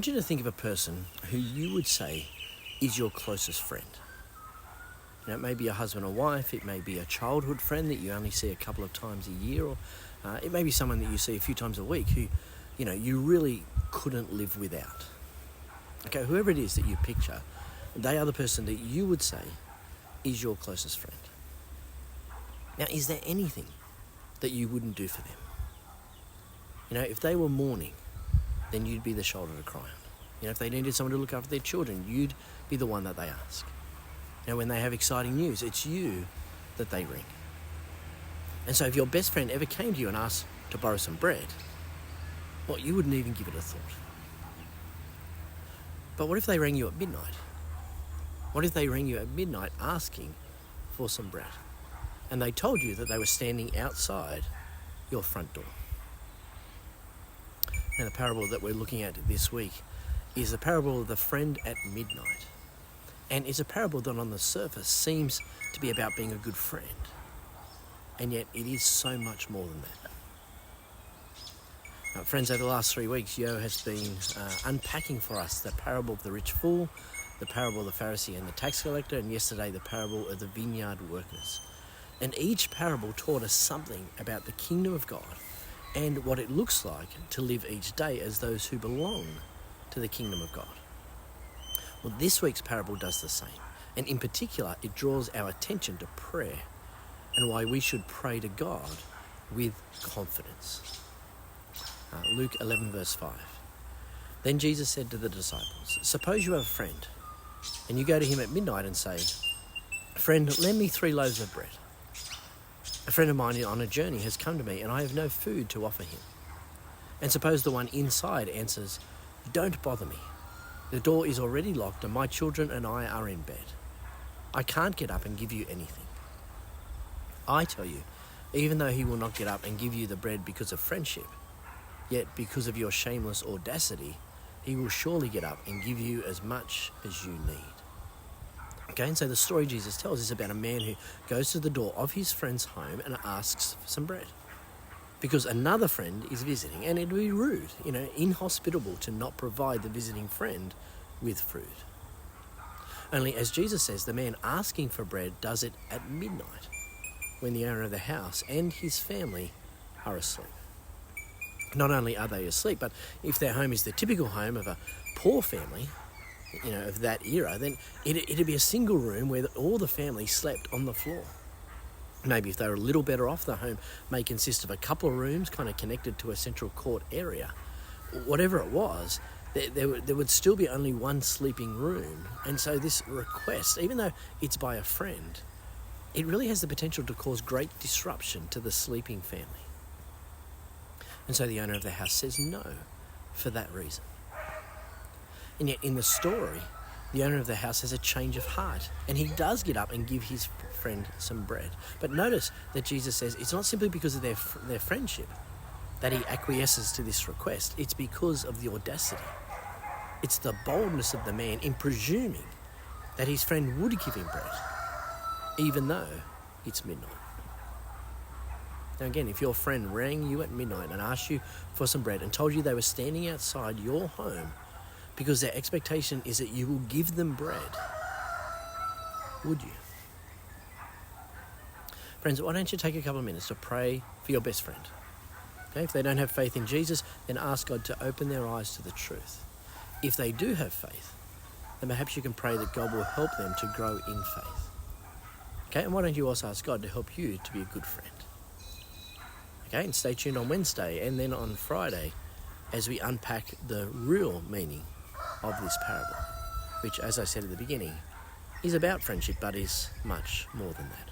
want you to think of a person who you would say is your closest friend. It may be a husband or wife, it may be a childhood friend that you only see a couple of times a year, or it may be someone that you see a few times a week who, you really couldn't live without. Okay, whoever it is that you picture, they are the person that you would say is your closest friend. Now, is there anything that you wouldn't do for them? If they were mourning, then you'd be the shoulder to cry on. If they needed someone to look after their children, you'd be the one that they ask. When they have exciting news, it's you that they ring. And so if your best friend ever came to you and asked to borrow some bread, well, you wouldn't even give it a thought. But what if they rang you at midnight? What if they rang you at midnight asking for some bread? And they told you that they were standing outside your front door? And the parable that we're looking at this week is the parable of the friend at midnight. And it's a parable that on the surface seems to be about being a good friend. And yet it is so much more than that. Friends, over the last 3 weeks, Yo has been unpacking for us the parable of the rich fool, the parable of the Pharisee and the tax collector, and yesterday the parable of the vineyard workers. And each parable taught us something about the kingdom of God and what it looks like to live each day as those who belong to the kingdom of God. Well, this week's parable does the same. And in particular, it draws our attention to prayer and why we should pray to God with confidence. Luke 11 verse 5. Then Jesus said to the disciples, "Suppose you have a friend, and you go to him at midnight and say, 'Friend, lend me 3 loaves of bread. A friend of mine on a journey has come to me, and I have no food to offer him.' And suppose the one inside answers, 'Don't bother me. The door is already locked and my children and I are in bed. I can't get up and give you anything.' I tell you, even though he will not get up and give you the bread because of friendship, yet because of your shameless audacity, he will surely get up and give you as much as you need." Okay, and so the story Jesus tells is about a man who goes to the door of his friend's home and asks for some bread. Because another friend is visiting, and it'd be rude, inhospitable to not provide the visiting friend with food. Only, as Jesus says, the man asking for bread does it at midnight, when the owner of the house and his family are asleep. Not only are they asleep, but if their home is the typical home of a poor family, of that era, then it'd be a single room where all the family slept on the floor. Maybe if they were a little better off, the home may consist of a couple of rooms kind of connected to a central court area. Whatever it was, there would still be only one sleeping room. And so this request, even though it's by a friend, it really has the potential to cause great disruption to the sleeping family. And so the owner of the house says no for that reason. And yet in the story, the owner of the house has a change of heart, and he does get up and give his friend some bread. But notice that Jesus says it's not simply because of their friendship that he acquiesces to this request. It's because of the audacity. It's the boldness of the man in presuming that his friend would give him bread, even though it's midnight. Now again, if your friend rang you at midnight and asked you for some bread and told you they were standing outside your home because their expectation is that you will give them bread, would you? Friends, why don't you take a couple of minutes to pray for your best friend? Okay, if they don't have faith in Jesus, then ask God to open their eyes to the truth. If they do have faith, then perhaps you can pray that God will help them to grow in faith. Okay, and why don't you also ask God to help you to be a good friend? Okay, and stay tuned on Wednesday and then on Friday as we unpack the real meaning of this parable, which, as I said at the beginning, is about friendship, but is much more than that.